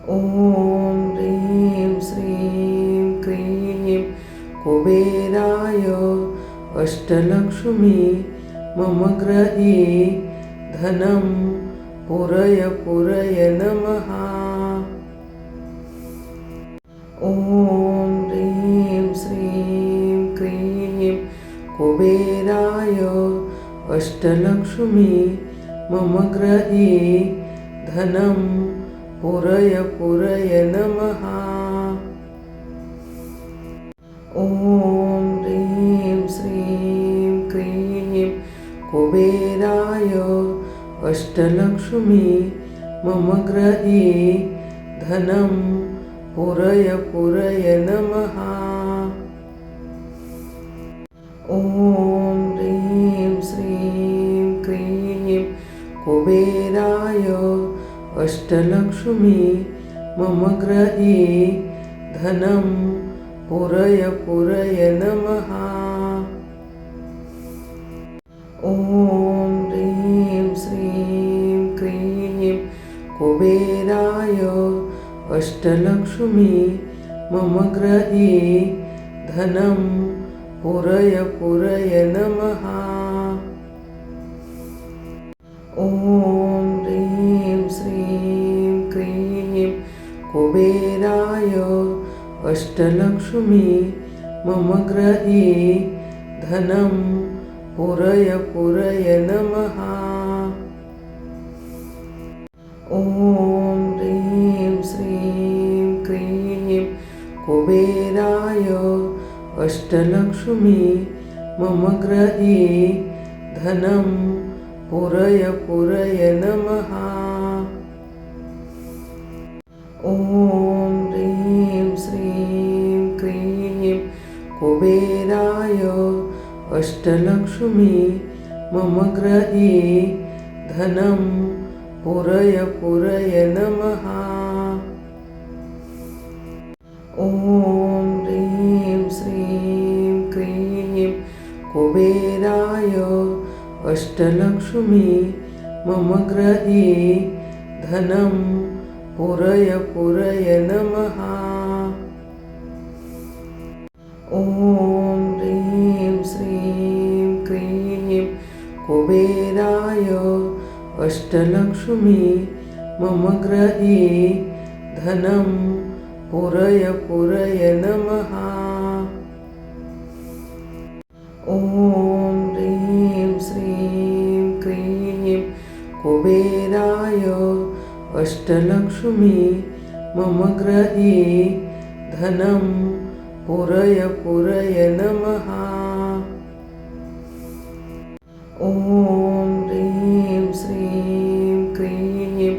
ॐ ह्रीं श्रीं क्रीं कुबेराय अष्टलक्ष्मी मम गृहे धनं पुरय पुरय नमः। ॐ ह्रीं श्रीं क्रीं कुबेराय अष्टलक्ष्मी मम गृहे धनं पुरय पुरय नमः। ॐ ह्रीं श्रीं क्रीं कुबेराय अष्टलक्ष्मी मम गृहे धनं पुरय पुरय नमः। ॐ ह्रीं श्रीं क्रीं कुबेराय अष्टलक्ष्मी मम गृहे धनं पुरय पुरय नमः। ॐ ह्रीं श्रीं क्रीं कुबेराय अष्टलक्ष्मी मम गृहे धनं पुरय पुरय नमः। ॐ ह्रीं श्रीं क्रीं कुबेराय अष्टलक्ष्मी मम गृहे धनं पुरय पुरय नमः। ॐ ह्रीं श्रीं क्रीं कुबेराय अष्टलक्ष्मी मम गृहे धनं पुरय पुरय नमः। ॐ ह्रीं श्रीं क्रीं कुबेराय अष्टलक्ष्मी मम गृहे धनं पुरय पुरय नमः। ॐ ह्रीं श्रीं क्रीं कुबेराय अष्टलक्ष्मी मम गृहे धनं पुरय पुरय नमः। ॐ ह्रीं श्रीं क्रीं कुबेराय अष्टलक्ष्मी मम गृहे धनं पुरय पुरय नमः। ॐ ह्रीं श्रीं क्रीं कुबेराय अष्टलक्ष्मी मम गृहे धनं पुरय पुरय नमः। ॐ ह्रीं श्रीं क्रीं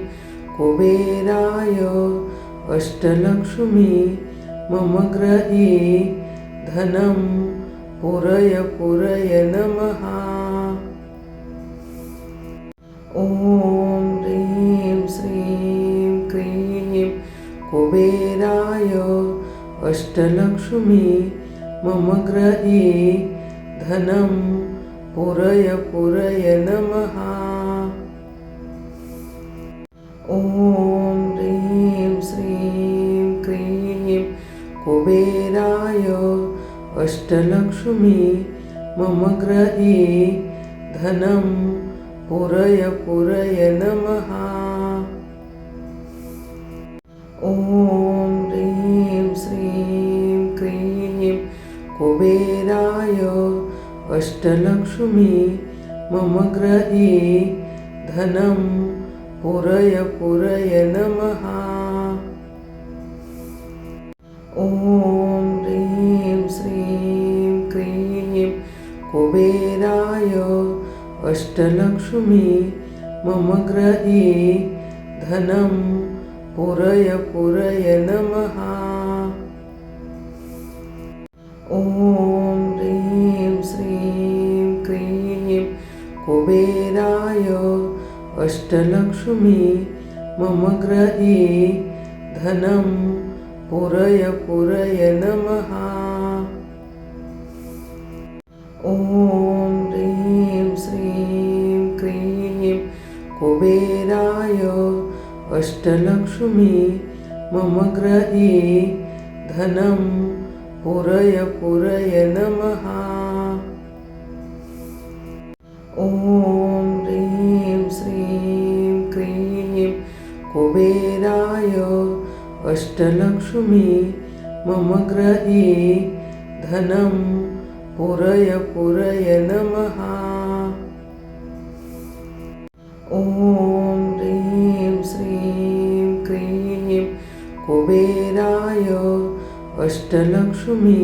कुबेराय अष्टलक्ष्मी मम गृहे धनं पुरय पुरय नमः। ॐ ह्रीं श्रीं क्रीं कुबेराय अष्टलक्ष्मी मम गृहे धनं पुरय पुरय नमः। ॐ ह्रीं श्रीं क्रीं कुबेराय अष्टलक्ष्मी मम गृहे धनं पुरय पुरय नमः। ॐ ह्रीं श्रीं क्रीं कुबेराय अष्टलक्ष्मी मम गृहे धनं पुरय पुरय नमः। ॐ ह्रीं श्रीं क्रीं कुबेराय अष्टलक्ष्मी मम गृहे धनं पुरय पुरय नमः। ॐ ह्रीं श्रीं क्रीं कुबेराय अष्टलक्ष्मी मम गृहे धनं पुरय पुरय नमः। ॐ ह्रीं श्रीं क्रीं कुबेराय अष्टलक्ष्मी मम गृहे धनं पुरय पुरय नमः। ॐ ह्रीं श्रीं क्रीं कुबेराय अष्टलक्ष्मी मम गृहे धनं पुरय पुरय नमः। ॐ ह्रीं श्रीं क्रीं कुबेराय अष्टलक्ष्मी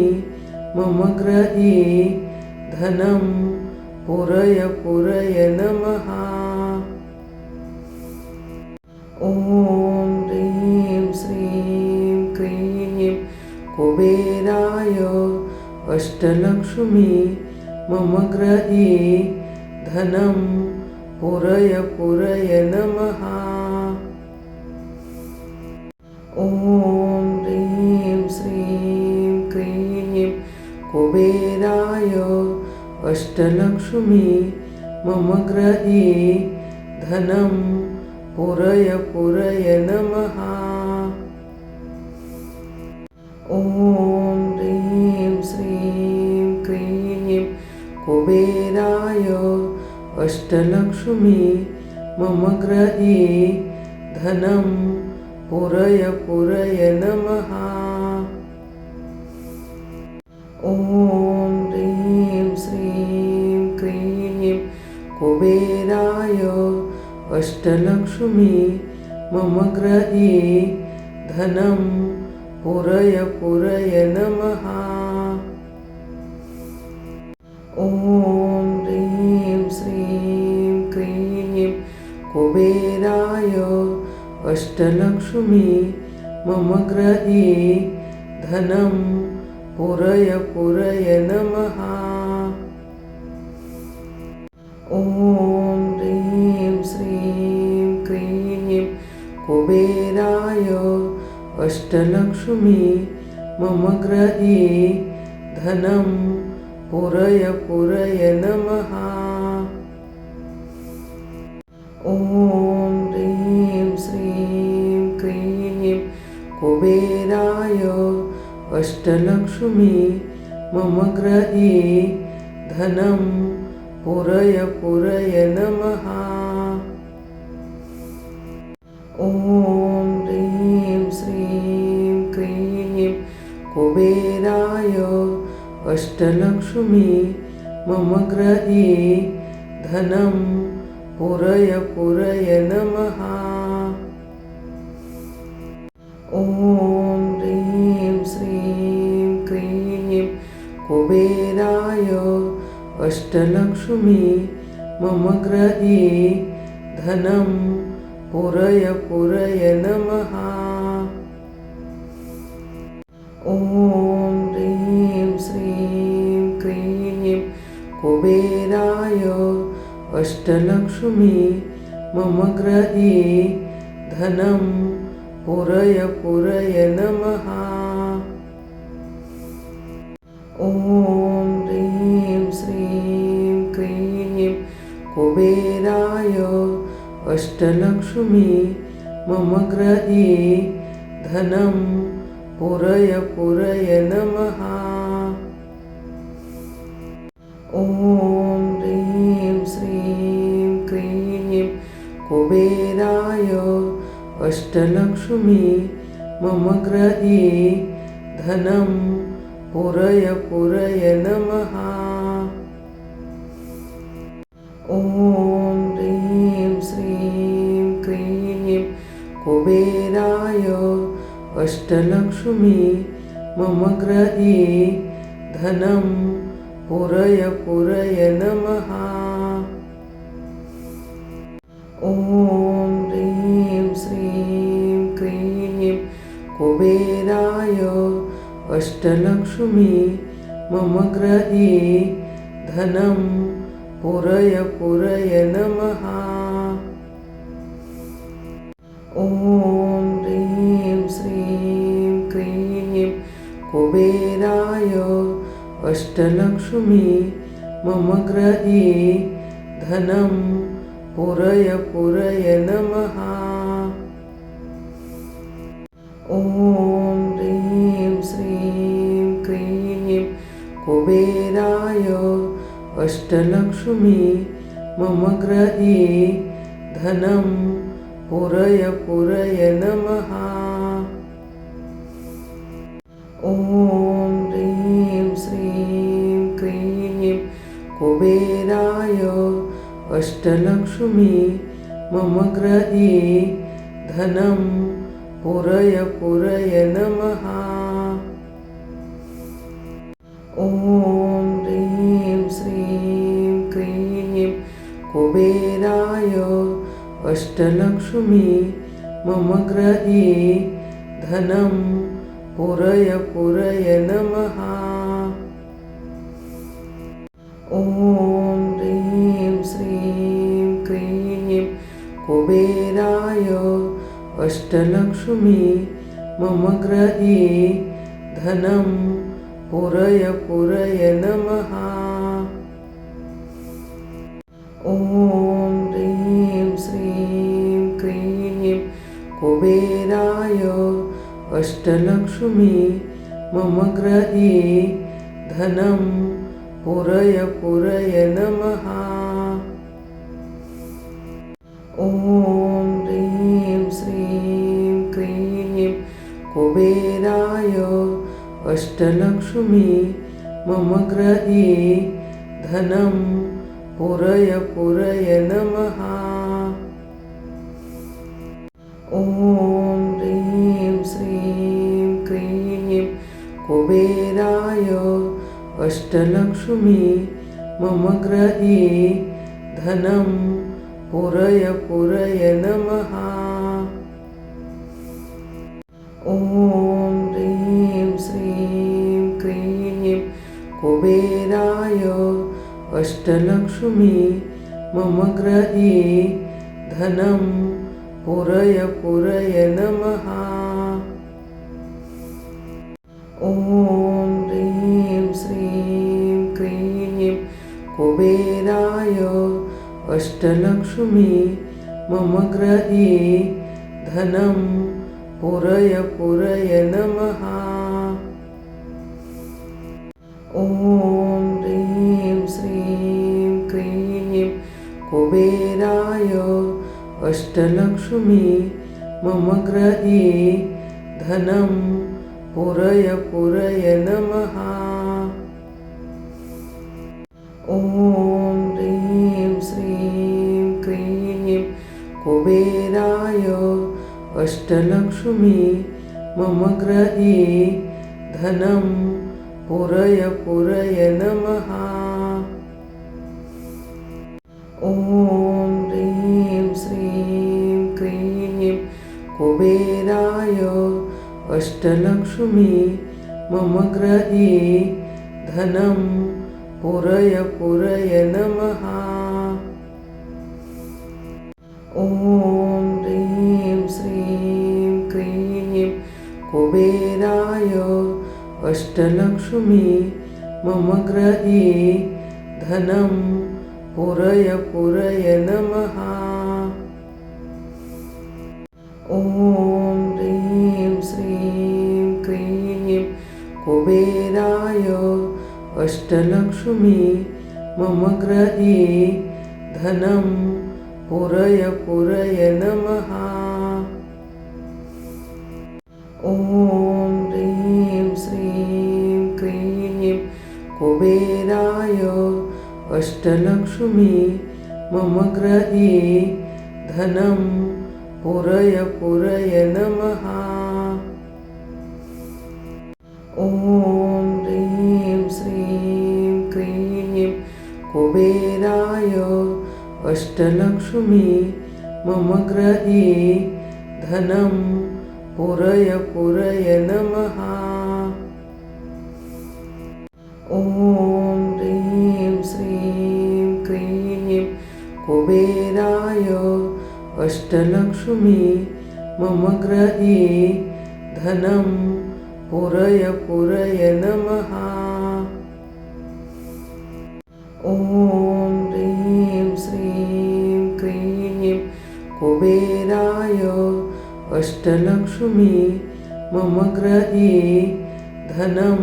मम गृहे धनं पुरय पुरय नमः। ॐ ह्रीं श्रीं क्रीं कुबेराय अष्टलक्ष्मी मम गृहे धनं पुरय पुरय नमः। ॐ ह्रीं श्रीं क्रीं कुबेराय अष्टलक्ष्मी मम गृहे धनं पुरय पुरय नमः। ॐ ह्रीं श्रीं क्रीं कुबेराय अष्टलक्ष्मी मम गृहे धनं पुरय पुरय नमः। ॐ ह्रीं श्रीं क्रीं कुबेराय अष्टलक्ष्मी मम गृहे धनं पुरय पुरय नमः। ॐ ह्रीं श्रीं क्रीं कुबेराय अष्टलक्ष्मी मम गृहे धनं पुरय पुरय नमः। ॐ ह्रीं श्रीं क्रीं कुबेराय अष्टलक्ष्मी मम गृहे धनं पुरय पुरय नमः। ॐ ह्रीं श्रीं क्रीं कुबेराय अष्टलक्ष्मी मम गृहे धनं पुरय पुरय नमः। ॐ ह्रीं श्रीं क्रीं कुबेराय अष्टलक्ष्मी मम गृहे धनं पुरय पुरय नमः। ॐ ह्रीं श्रीं क्रीं कुबेराय अष्टलक्ष्मी मम गृहे धनं पुरय पुरय नमः। ॐ ह्रीं श्रीं क्रीं कुबेराय अष्टलक्ष्मी मम गृहे धनं पुरय पुरय नमः। ॐ ह्रीं श्रीं क्रीं कुबेराय अष्टलक्ष्मी मम गृहे धनं पुरय पुरय नमः। ॐ ह्रीं श्रीं क्रीं कुबेराय अष्टलक्ष्मी मम गृहे धनं पुरय पुरय नमः। ॐ ह्रीं श्रीं क्रीं कुबेराय अष्टलक्ष्मी मम गृहे धनं पुरय पुरय नमः। ॐ ह्रीं श्रीं क्रीं कुबेराय अष्टलक्ष्मी मम गृहे धनं पुरय पुरय नमः। ॐ ह्रीं श्रीं क्रीं कुबेराय अष्टलक्ष्मी मम गृहे धनं पुरय पुरय नमः। ॐ ॐ ह्रीं श्रीं क्रीं कुबेराय अष्टलक्ष्मी मम गृहे धनं पुरय पुरय नमः। ॐ ह्रीं श्रीं क्रीं कुबेराय अष्टलक्ष्मी मम गृहे धनं पुरय पुरय नमः। ॐ ह्रीं श्रीं क्रीं कुबेराय अष्टलक्ष्मी मम गृहे धनं पुरय पुरय नमः। ॐ ह्रीं श्रीं क्रीं कुबेराय अष्टलक्ष्मी मम गृहे धनं पुरय पुरय नमः। ॐ ह्रीं श्रीं क्रीं कुबेराय अष्टलक्ष्मी मम गृहे धनं पुरय पुरय नमः। ॐ ह्रीं श्रीं क्रीं कुबेराय अष्टलक्ष्मी मम गृहे धनं पुरय पुरय नमः। ॐ ह्रीं श्रीं क्रीं कुबेराय अष्टलक्ष्मी मम गृहे धनं पुरय पुरय नमः। ॐ ह्रीं श्रीं क्रीं कुबेराय अष्टलक्ष्मी मम गृहे धनं पुरय पुरय नमः। ॐ ह्रीं श्रीं क्रीं कुबेराय अष्टलक्ष्मी मम गृहे धनं पुरय पुरय नमः। ॐ ह्रीं श्रीं क्रीं कुबेराय अष्टलक्ष्मी मम गृहे धनं पुरय पुरय नमः। ॐ ह्रीं श्रीं क्रीं कुबेराय अष्टलक्ष्मी मम गृहे धनं पुरय पुरय नमः। ॐ ह्रीं श्रीं क्रीं कुबेराय अष्टलक्ष्मी मम गृहे धनं पुरय पुरय नमः। ॐ ह्रीं श्रीं क्रीं कुबेराय अष्टलक्ष्मी मम गृहे धनं पुरय पुरय नमः। ॐ ह्रीं श्रीं क्रीं कुबेराय अष्टलक्ष्मी मम गृहे धनं पुरय पुरय नमः। ॐ ह्रीं श्रीं क्रीं कुबेराय अष्टलक्ष्मी मम गृहे धनं पुरय पुरय नमः। ॐ ह्रीं श्रीं क्रीं कुबेराय अष्टलक्ष्मी मम गृहे धनं पुरय पुरय नमः। ॐ ह्रीं श्रीं क्रीं कुबेराय अष्टलक्ष्मी मम गृहे धनं पुरय पुरय नमः। ॐ ह्रीं श्रीं क्रीं कुबेराय अष्टलक्ष्मी मम गृहे धनं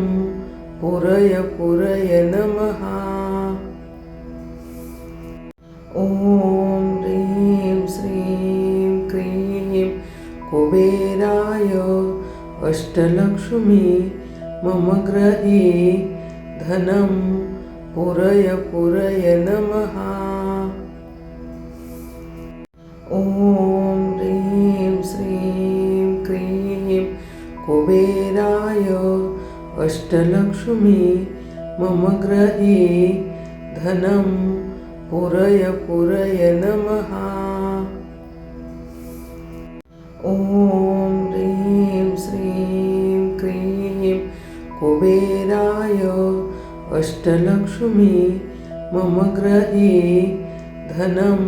पुरय पुरय नमः। ॐ ह्रीं श्रीं क्रीं कुबेराय अष्टलक्ष्मी मम गृहे धनं पुरय पुरय नमः। ॐ ह्रीं श्रीं क्रीं कुबेराय अष्टलक्ष्मी मम गृहे धनं पुरय पुरय नमः। ॐ ह्रीं श्रीं क्रीं कुबेराय अष्टलक्ष्मी मम गृहे धनं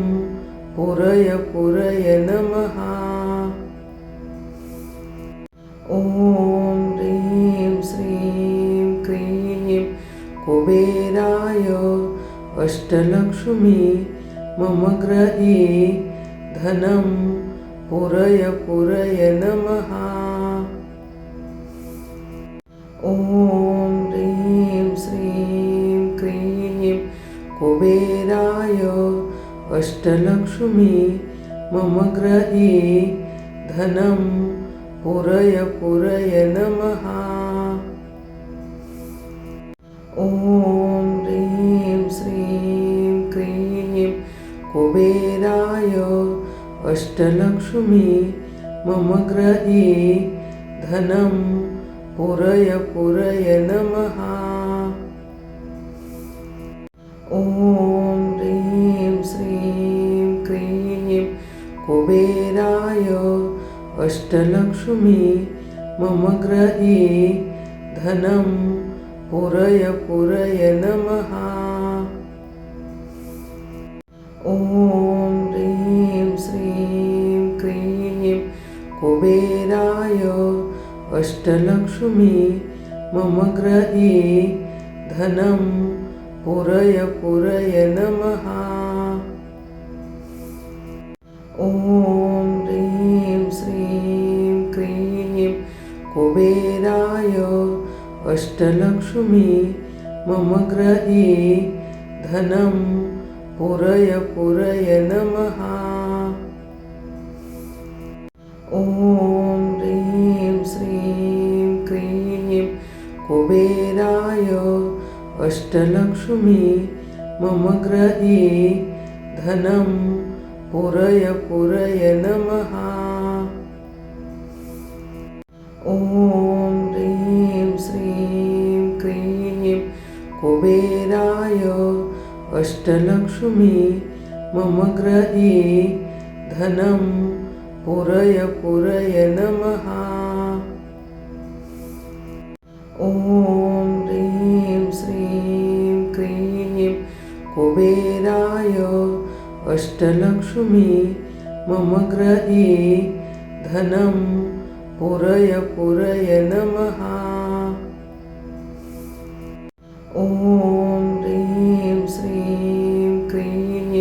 पुरय पुरय नमः। ॐ ह्रीं श्रीं क्रीं कुबेराय अष्टलक्ष्मी मम गृहे धनं पुरय पुरय नमः। ॐ ह्रीं श्रीं क्रीं कुबेराय अष्टलक्ष्मी मम गृहे धनं पुरय पुरय नमः। ॐ ह्रीं श्रीं क्रीं कुबेराय अष्टलक्ष्मी मम गृहे धनं पुरय पुरय नमः। ॐ ह्रीं श्रीं क्रीं कुबेराय अष्टलक्ष्मी मम गृहे धनं पुरय पुरय नमः। ॐ ह्रीं श्रीं क्रीं कुबेराय अष्टलक्ष्मी मम गृहे धनं पुरय पुरय नमः। ॐ ह्रीं श्रीं क्रीं कुबेराय अष्टलक्ष्मी मम गृहे धनं पुरय पुरय नमः। ॐ ह्रीं श्रीं क्रीं कुबेराय अष्टलक्ष्मी मम गृहे धनं पुरय पुरय नमः। ॐ ह्रीं श्रीं क्रीं कुबेराय अष्टलक्ष्मी मम गृहे धनं पुरय पुरय नमः। ॐ ह्रीं श्रीं क्रीं कुबेराय अष्टलक्ष्मी मम गृहे धनं पुरय पुरय नमः। ॐ ह्रीं श्रीं क्रीं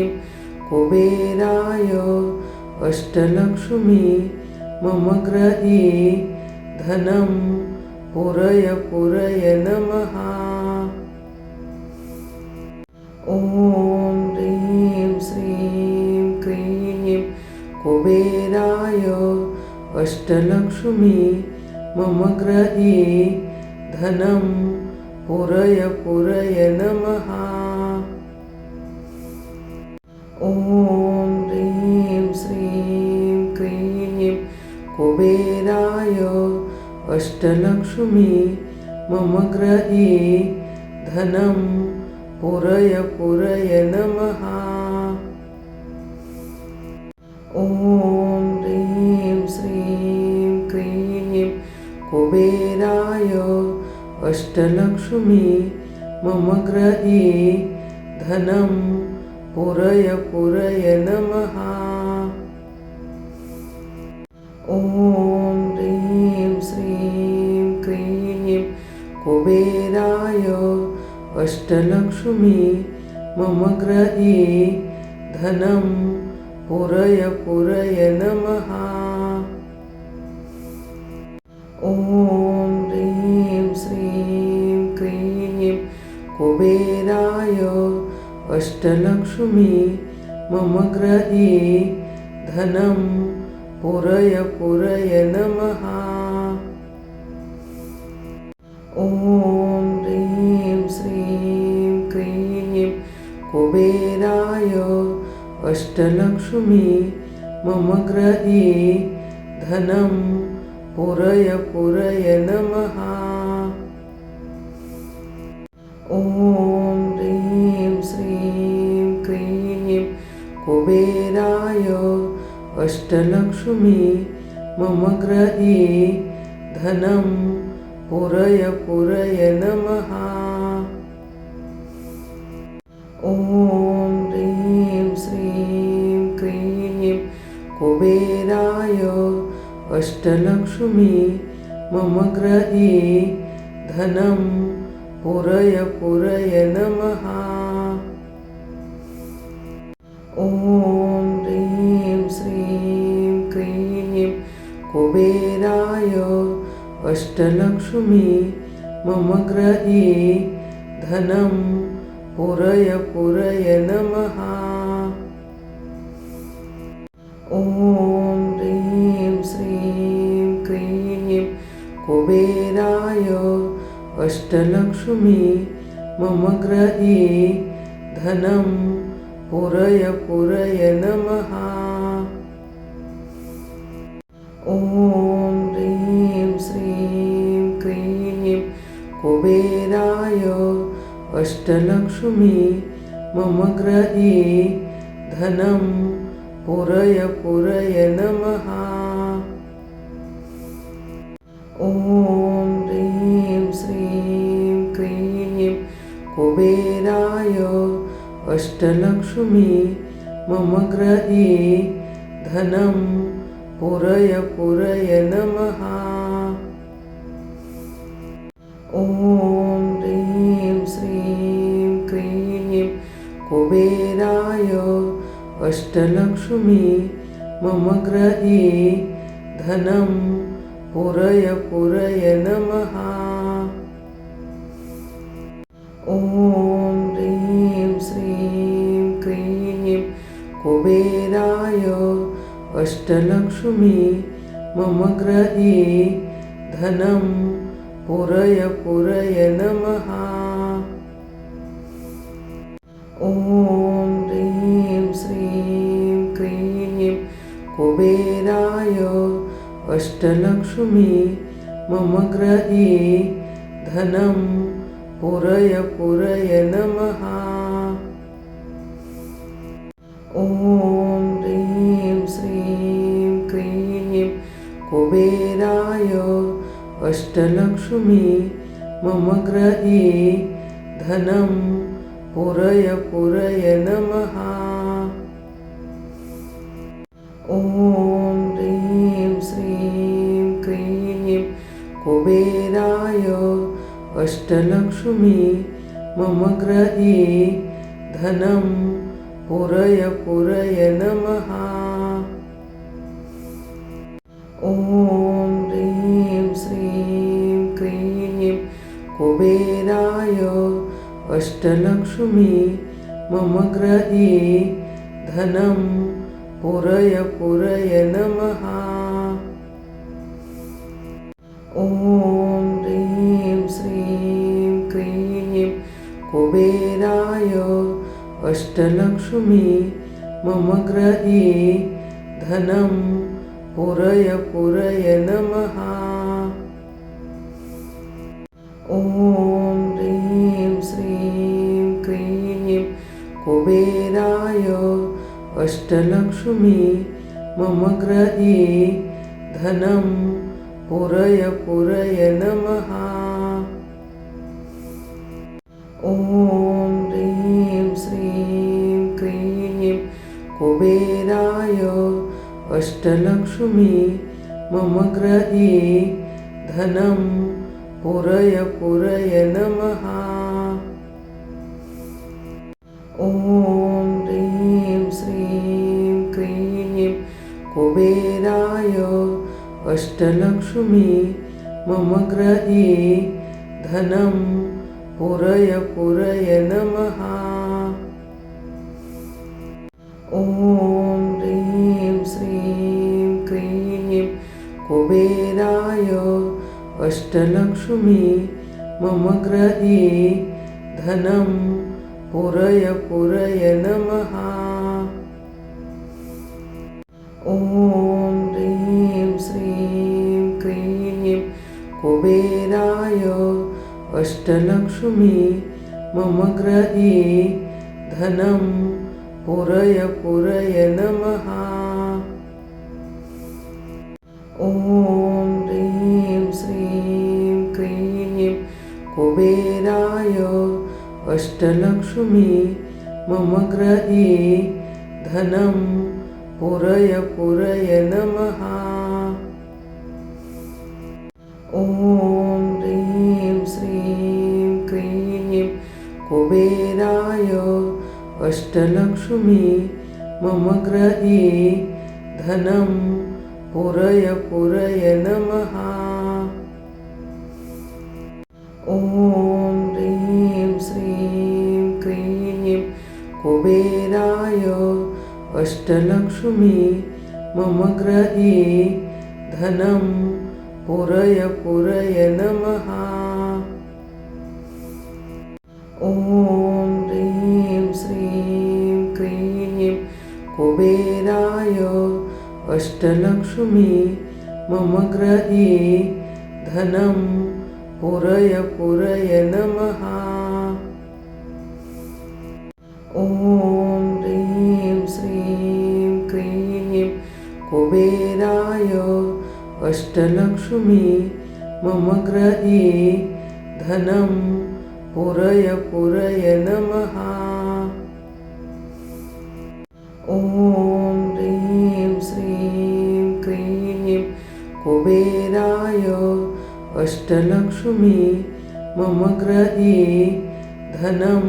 कुबेराय अष्टलक्ष्मी मम गृहे धनं पुरय पुरय नमः। ॐ ह्रीं श्रीं क्रीं कुबेराय अष्टलक्ष्मी मम गृहे धनं पुरय पुरय नमः। ॐ ह्रीं श्रीं क्रीं कुबेराय अष्टलक्ष्मी मम गृहे धनं पुरय पुरय नमः। ॐ ह्रीं श्रीं क्रीं कुबेराय अष्टलक्ष्मी मम गृहे धनं पुरय पुरय नमः। ॐ ह्रीं श्रीं क्रीं कुबेराय अष्टलक्ष्मी मम गृहे धनं पुरय पुरय नमः। ॐ ॐ ह्रीं श्रीं क्रीं कुबेराय अष्टलक्ष्मी मम गृहे धनं पुरय पुरय नमः। ॐ ह्रीं श्रीं क्रीं कुबेराय अष्टलक्ष्मी मम गृहे धनं पुरय पुरय नमः। ॐ ह्रीं श्रीं क्रीं कुबेराय अष्टलक्ष्मी मम गृहे धनं पुरय पुरय नमः। ॐ ह्रीं श्रीं क्रीं कुबेराय अष्टलक्ष्मी मम गृहे धनं पुरय पुरय नमः। ॐ ह्रीं श्रीं क्रीं कुबेराय अष्टलक्ष्मी मम गृहे धनं पुरय पुरय नमः। ॐ ह्रीं श्रीं क्रीं कुबेराय अष्टलक्ष्मी मम गृहे धनं पुरय पुरय नमः। ॐ ह्रीं श्रीं क्रीं कुबेराय अष्टलक्ष्मी मम गृहे धनं पुरय पुरय नमः। ॐ ह्रीं श्रीं क्रीं कुबेराय अष्टलक्ष्मी मम गृहे धनं पुरय पुरय नमः। ॐ ह्रीं श्रीं क्रीं कुबेराय अष्टलक्ष्मी मम गृहे धनं पुरय पुरय नमः। ॐ ह्रीं श्रीं क्रीं कुबेराय अष्टलक्ष्मी मम गृहे धनं पुरय पुरय नमः। ॐ ह्रीं श्रीं क्रीं कुबेराय अष्टलक्ष्मी मम गृहे धनं पुरय पुरय नमः। ॐ ह्रीं श्रीं क्रीं कुबेराय अष्टलक्ष्मी मम गृहे धनं पुरय पुरय नमः। ॐ ह्रीं श्रीं क्रीं कुबेराय अष्टलक्ष्मी मम गृहे धनं पुरय पुरय नमः। ॐ ह्रीं श्रीं क्रीं कुबेराय अष्टलक्ष्मी मम गृहे धनं पुरय पुरय नमः। ॐ ह्रीं श्रीं क्रीं कुबेराय अष्टलक्ष्मी मम गृहे धनं पुरय पुरय नमः। ॐ ह्रीं श्रीं क्रीं कुबेराय अष्टलक्ष्मी मम गृहे धनं पुरय पुरय नमः। ॐ ह्रीं श्रीं क्रीं कुबेराय अष्टलक्ष्मी मम गृहे धनं पुरय पुरय नमः। ॐ ह्रीं श्रीं क्रीं कुबेराय अष्टलक्ष्मी मम गृहे धनं पुरय पुरय नमः। ॐ ह्रीं श्रीं क्रीं कुबेराय अष्टलक्ष्मी मम गृहे धनं पुरय पुरय नमः। ॐ ह्रीं श्रीं क्रीं कुबेराय अष्टलक्ष्मी मम गृहे धनं पुरय पुरय नमः। ॐ ह्रीं श्रीं क्रीं कुबेराय अष्टलक्ष्मी मम गृहे धनं पुरय पुरय नमः। ॐ ह्रीं श्रीं क्रीं कुबेराय अष्टलक्ष्मी मम गृहे धनं पुरय पुरय नमः। ॐ ह्रीं श्रीं क्रीं कुबेराय अष्टलक्ष्मी मम गृहे धनं पुरय पुरय नमः। ॐ ह्रीं श्रीं क्रीं कुबेराय अष्टलक्ष्मी मम गृहे धनं पुरय पुरय नमः। ॐ ह्रीं श्रीं क्रीं कुबेराय अष्टलक्ष्मी मम गृहे धनं पुरय पुरय नमः। ॐ ह्रीं श्रीं क्रीं कुबेराय अष्टलक्ष्मी मम गृहे धनं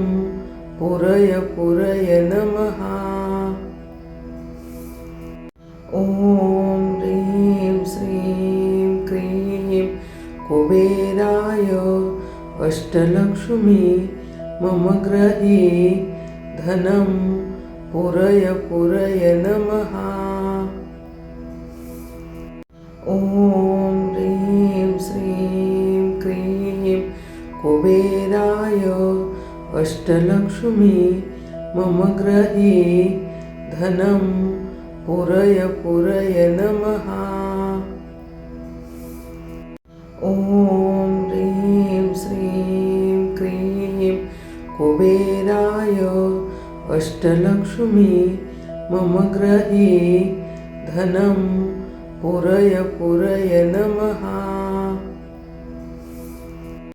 पुरय पुरय नमः। ॐ ह्रीं श्रीं क्रीं कुबेराय अष्टलक्ष्मी मम गृहे धनं पुरय पुरय नमः। ॐ ह्रीं श्रीं क्रीं कुबेराय अष्टलक्ष्मी मम गृहे धनं पुरय पुरय नमः। ॐ ह्रीं श्रीं क्रीं कुबेराय अष्टलक्ष्मी मम गृहे धनं पुरय पुरय नमः।